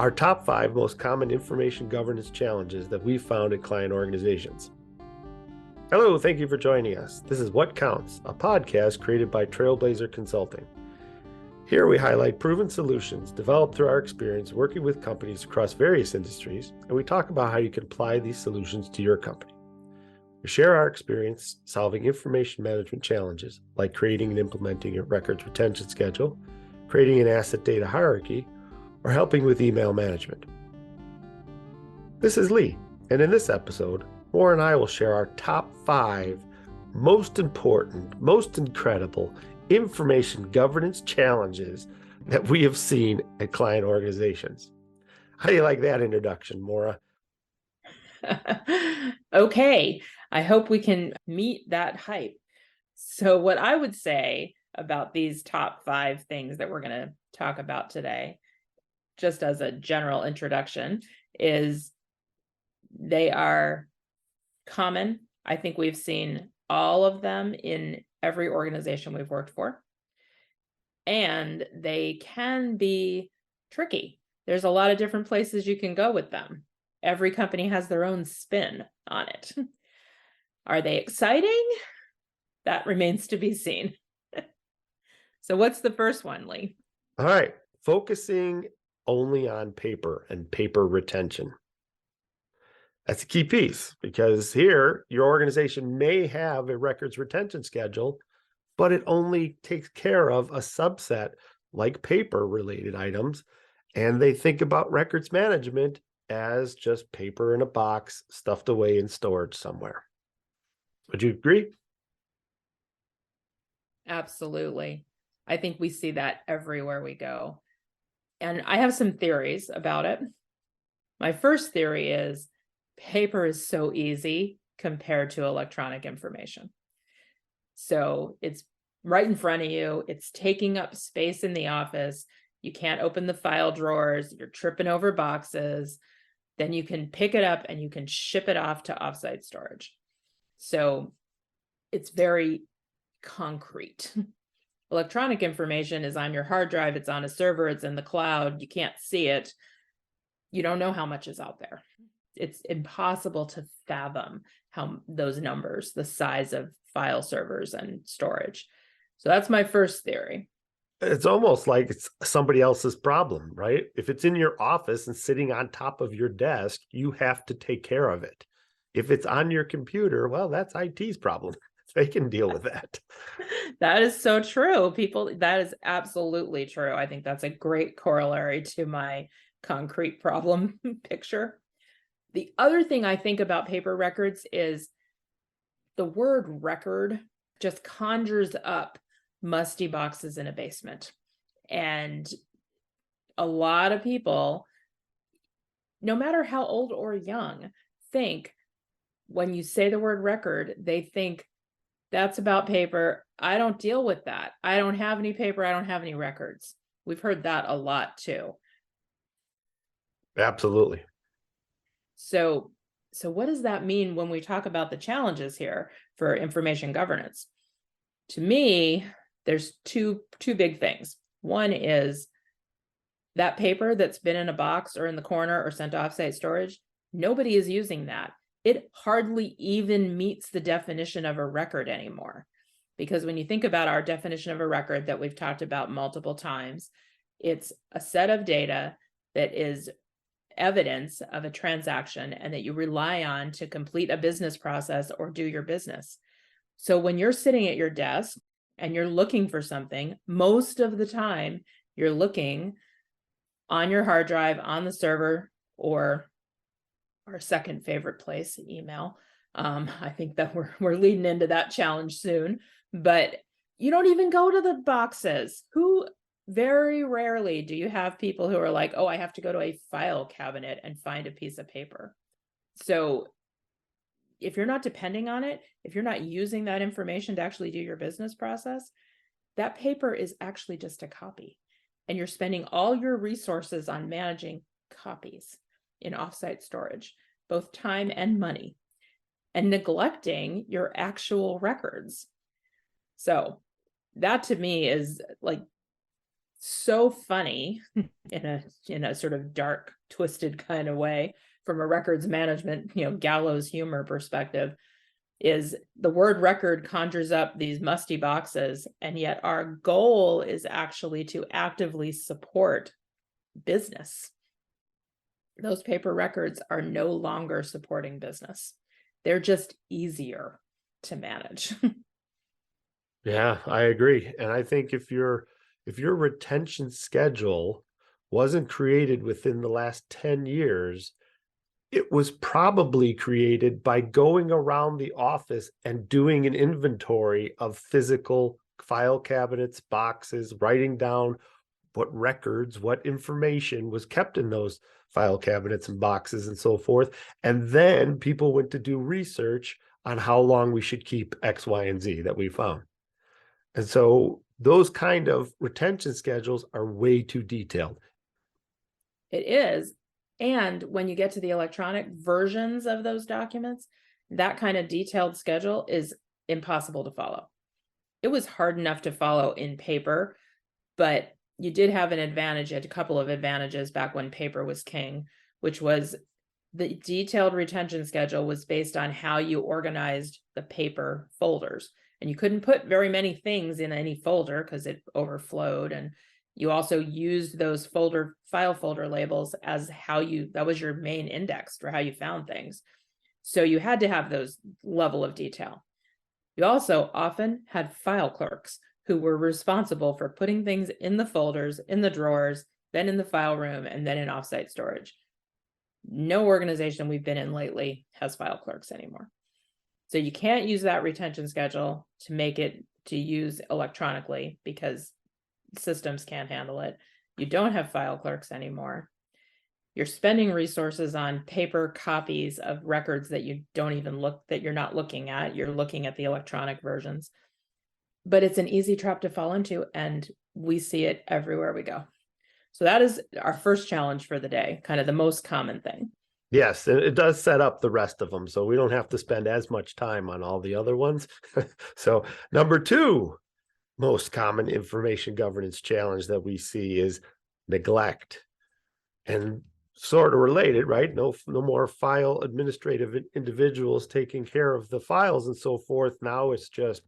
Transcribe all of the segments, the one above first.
our top 5 most common information governance challenges that we've found at client organizations. Hello, thank you for joining us. This is What Counts, a podcast created by Trailblazer Consulting. Here we highlight proven solutions developed through our experience working with companies across various industries, and we talk about how you can apply these solutions to your company. We share our experience solving information management challenges, like creating and implementing a records retention schedule, creating an asset data hierarchy, or helping with email management. This is Lee, and in this episode, Maura and I will share our top 5 most important, most incredible information governance challenges that we have seen at client organizations. How do you like that introduction, Maura? Okay, I hope we can meet that hype. So what I would say about these top 5 things that we're going to talk about today, just as a general introduction, is they are common. I think we've seen all of them in every organization we've worked for. And they can be tricky. There's a lot of different places you can go with them. Every company has their own spin on it. Are they exciting? That remains to be seen. So what's the first one, Lee? All right, focusing only on paper and paper retention. That's a key piece because here your organization may have a records retention schedule, but it only takes care of a subset like paper related items. And they think about records management as just paper in a box stuffed away in storage somewhere. Would you agree? Absolutely. I think we see that everywhere we go. And I have some theories about it. My first theory is paper is so easy compared to electronic information. So it's right in front of you. It's taking up space in the office. You can't open the file drawers. You're tripping over boxes. Then you can pick it up and you can ship it off to offsite storage. So it's very concrete. Electronic information is on your hard drive. It's on a server. It's in the cloud. You can't see it. You don't know how much is out there. It's impossible to fathom how those numbers, the size of file servers and storage. So that's my first theory. It's almost like it's somebody else's problem, right? If it's in your office and sitting on top of your desk, you have to take care of it. If it's on your computer, well, that's IT's problem. They can deal with that. That is so true. That is absolutely true. I think that's a great corollary to my concrete problem picture. The other thing I think about paper records is the word record just conjures up musty boxes in a basement. And a lot of people, no matter how old or young, think when you say the word record, they think that's about paper. I don't deal with that. I don't have any paper. I don't have any records. We've heard that a lot too. Absolutely. So what does that mean when we talk about the challenges here for information governance? To me, there's two big things. One is that paper that's been in a box or in the corner or sent to offsite storage, nobody is using that. It hardly even meets the definition of a record anymore. Because when you think about our definition of a record that we've talked about multiple times, it's a set of data that is evidence of a transaction and that you rely on to complete a business process or do your business. So when you're sitting at your desk and you're looking for something, most of the time you're looking on your hard drive, on the server, or our second favorite place, email. I think that we're leading into that challenge soon, but you don't even go to the boxes. Very rarely do you have people who are like, oh, I have to go to a file cabinet and find a piece of paper. So if you're not depending on it, if you're not using that information to actually do your business process, that paper is actually just a copy. And you're spending all your resources on managing copies in offsite storage, both time and money, and neglecting your actual records. So that to me is like so funny in a sort of dark, twisted kind of way from a records management, gallows humor perspective, is the word record conjures up these musty boxes, and yet our goal is actually to actively support business. Those paper records are no longer supporting business. They're just easier to manage. Yeah, I agree. And I think if your retention schedule wasn't created within the last 10 years, it was probably created by going around the office and doing an inventory of physical file cabinets, boxes, writing down what records, what information was kept in those file cabinets and boxes and so forth. And then people went to do research on how long we should keep X, Y, and Z that we found. And so those kind of retention schedules are way too detailed. It is. And when you get to the electronic versions of those documents, that kind of detailed schedule is impossible to follow. It was hard enough to follow in paper, but you did have an advantage, a couple of advantages back when paper was king, which was the detailed retention schedule was based on how you organized the paper folders. And you couldn't put very many things in any folder because it overflowed. And you also used those file folder labels as that was your main index for how you found things. So you had to have those level of detail. You also often had file clerks who were responsible for putting things in the folders, in the drawers, then in the file room, and then in offsite storage. No organization we've been in lately has file clerks anymore. So you can't use that retention schedule to make it to use electronically because systems can't handle it. You don't have file clerks anymore. You're spending resources on paper copies of records that you don't even that you're not looking at. You're looking at the electronic versions. But it's an easy trap to fall into, and we see it everywhere we go. So that is our first challenge for the day, kind of the most common thing. Yes, and it does set up the rest of them, so we don't have to spend as much time on all the other ones. So number 2 most common information governance challenge that we see is neglect. And sort of related, right? No more file administrative individuals taking care of the files and so forth. Now it's just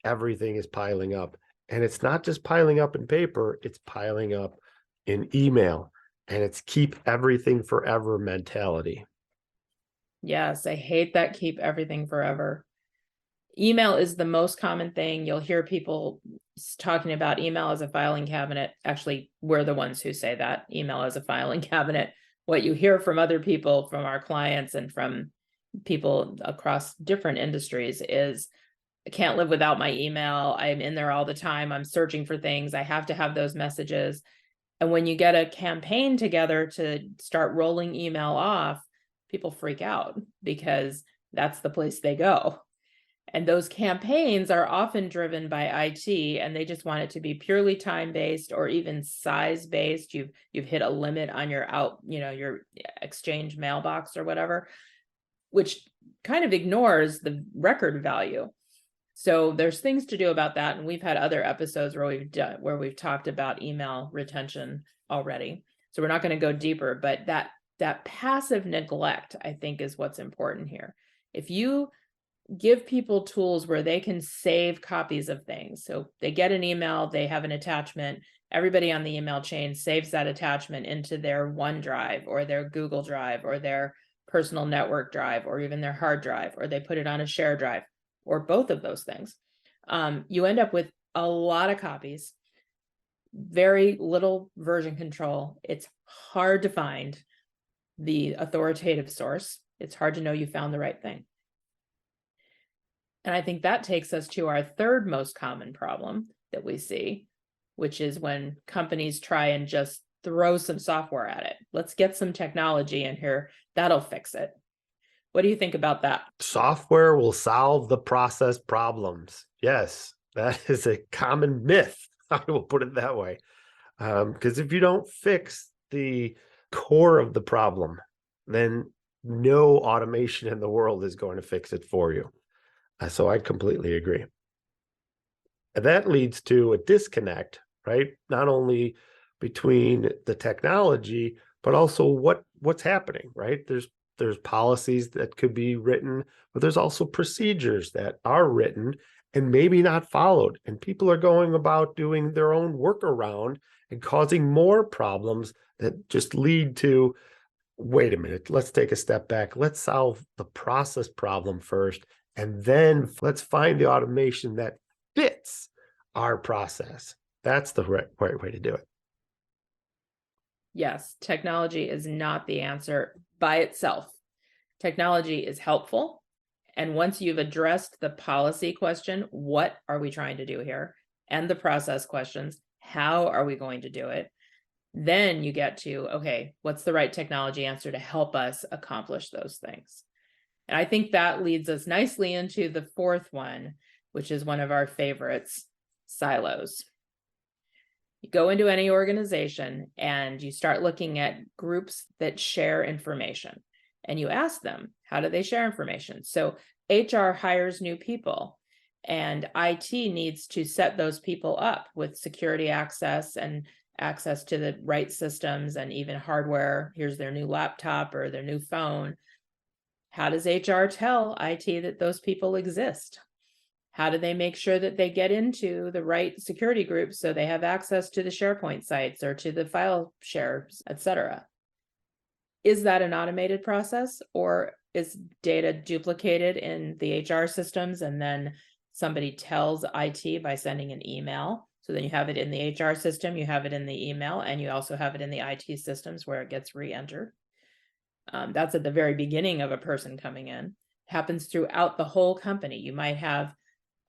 everything is piling up. And it's not just piling up in paper, it's piling up in email. And it's keep everything forever mentality. Yes, I hate that keep everything forever. Email is the most common thing. You'll hear people talking about email as a filing cabinet. Actually, we're the ones who say that, email as a filing cabinet. What you hear from other people, from our clients and from people across different industries is, I can't live without my email. I'm in there all the time. I'm searching for things. I have to have those messages. And when you get a campaign together to start rolling email off, people freak out because that's the place they go. And those campaigns are often driven by IT, and they just want it to be purely time-based or even size-based. You've hit a limit on your your exchange mailbox or whatever, which kind of ignores the record value. So there's things to do about that. And we've had other episodes where we've talked about email retention already. So we're not going to go deeper, but that passive neglect, I think, is what's important here. If you give people tools where they can save copies of things. So they get an email, they have an attachment, everybody on the email chain saves that attachment into their OneDrive or their Google Drive or their personal network drive or even their hard drive, or they put it on a share drive or both of those things. You end up with a lot of copies, very little version control. It's hard to find the authoritative source. It's hard to know you found the right thing. And I think that takes us to our third most common problem that we see, which is when companies try and just throw some software at it. Let's get some technology in here. That'll fix it. What do you think about that? Software will solve the process problems. Yes, that is a common myth. I will put it that way. Because if you don't fix the core of the problem, then no automation in the world is going to fix it for you. So I completely agree. And that leads to a disconnect right? Not only between the technology, but also what's happening, right? There's policies that could be written, but there's also procedures that are written and maybe not followed. And people are going about doing their own workaround and causing more problems that just lead to, wait a minute, let's take a step back. Let's solve the process problem first, and then let's find the automation that fits our process. That's the right way to do it. Yes, technology is not the answer by itself. Technology is helpful. And once you've addressed the policy question, what are we trying to do here? And the process questions, how are we going to do it? Then you get to, okay, what's the right technology answer to help us accomplish those things? And I think that leads us nicely into the fourth one, which is one of our favorites, silos. You go into any organization and you start looking at groups that share information, and you ask them, how do they share information? So HR hires new people, and IT needs to set those people up with security access and access to the right systems and even hardware. Here's their new laptop or their new phone. How does HR tell IT that those people exist? How do they make sure that they get into the right security groups so they have access to the SharePoint sites or to the file shares, etc.? Is that an automated process, or is data duplicated in the HR systems and then somebody tells IT by sending an email? So then you have it in the HR system, you have it in the email, and you also have it in the IT systems where it gets re-entered. That's at the very beginning of a person coming in. It happens throughout the whole company. You might have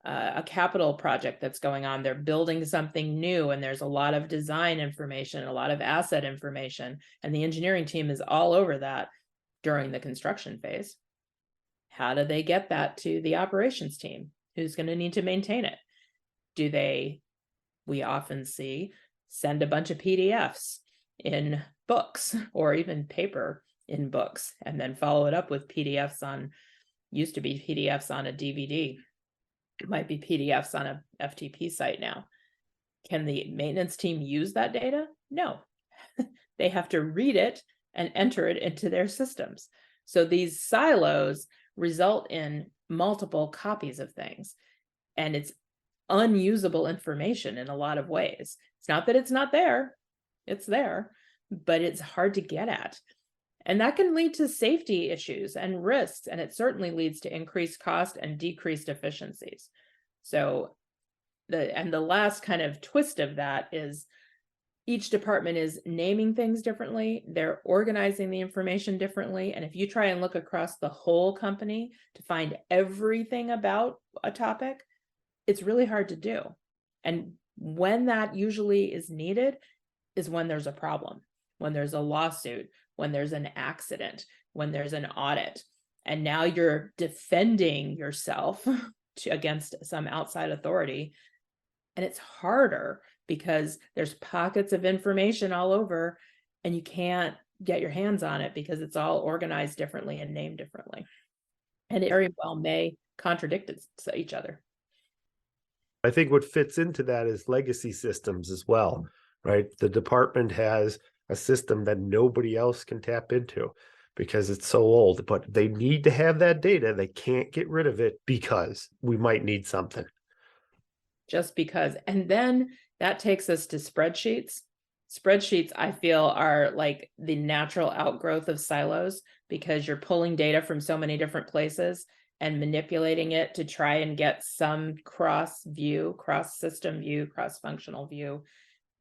a capital project that's going on. They're building something new, and there's a lot of design information, a lot of asset information, and the engineering team is all over that during the construction phase. How do they get that to the operations team, who's going to need to maintain it? Do they, we often see, send a bunch of PDFs in books or even paper in books, and then follow it up with PDFs on, used to be PDFs on a DVD. It might be PDFs on a FTP site now. Can the maintenance team use that data? No. They have to read it and enter it into their systems. So these silos result in multiple copies of things, and it's unusable information in a lot of ways. It's not that it's not there, it's there, but it's hard to get at. And that can lead to safety issues and risks, and it certainly leads to increased cost and decreased efficiencies. So the last kind of twist of that is each department is naming things differently, they're organizing the information differently, and if you try and look across the whole company to find everything about a topic, it's really hard to do. And when that usually is needed is when there's a problem, when there's a lawsuit, when there's an accident, when there's an audit, and now you're defending yourself against some outside authority. And it's harder because there's pockets of information all over, and you can't get your hands on it because it's all organized differently and named differently. And it very well may contradict each other. I think what fits into that is legacy systems as well, right? The department has a system that nobody else can tap into because it's so old, but they need to have that data. They can't get rid of it because we might need something. Just because. And then that takes us to spreadsheets. Spreadsheets, I feel, are like the natural outgrowth of silos because you're pulling data from so many different places and manipulating it to try and get some cross view, cross system view, cross functional view.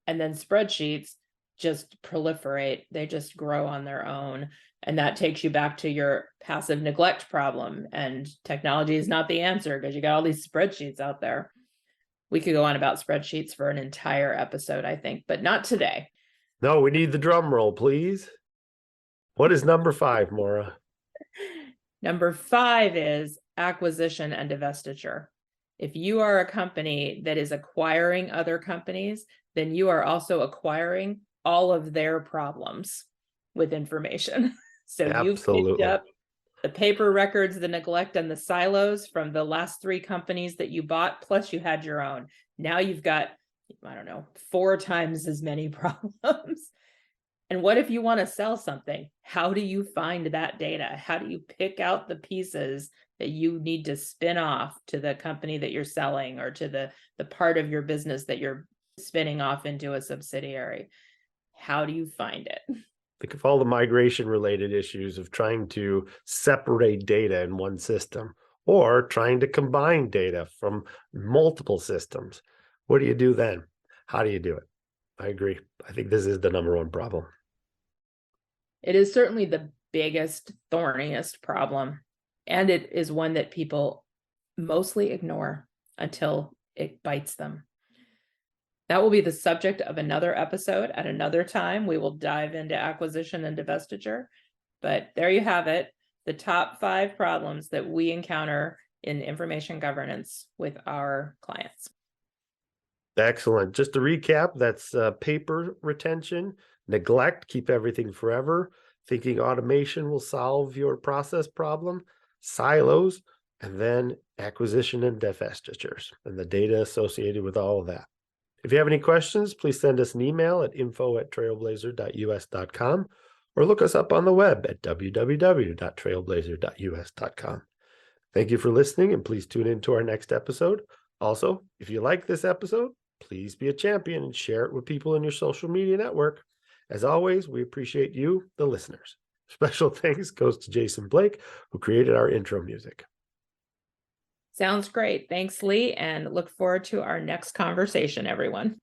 And then spreadsheets just proliferate. They just grow on their own. And that takes you back to your passive neglect problem. And technology is not the answer because you got all these spreadsheets out there. We could go on about spreadsheets for an entire episode, I think, but not today. No, we need the drum roll, please. What is number 5, Maura? Number 5 is acquisition and divestiture. If you are a company that is acquiring other companies, then you are also acquiring all of their problems with information. So you've picked up the paper records, the neglect, and the silos from the last 3 companies that you bought, plus you had your own. Now you've got I don't know, 4 times as many problems. And what if you want to sell something? How do you find that data? How do you pick out the pieces that you need to spin off to the company that you're selling, or to the part of your business that you're spinning off into a subsidiary? How do you find it? Think of all the migration related issues of trying to separate data in one system or trying to combine data from multiple systems. What do you do then? How do you do it? I agree. I think this is the number one problem. It is certainly the biggest, thorniest problem. And it is one that people mostly ignore until it bites them. That will be the subject of another episode at another time. We will dive into acquisition and divestiture. But there you have it, the top 5 problems that we encounter in information governance with our clients. Excellent. Just to recap, that's paper retention, neglect, keep everything forever, thinking automation will solve your process problem, silos, and then acquisition and divestitures, and the data associated with all of that. If you have any questions, please send us an email at info@trailblazer.us.com or look us up on the web at www.trailblazer.us.com. Thank you for listening, and please tune in to our next episode. Also, if you like this episode, please be a champion and share it with people in your social media network. As always, we appreciate you, the listeners. Special thanks goes to Jason Blake, who created our intro music. Sounds great. Thanks, Lee, and look forward to our next conversation, everyone.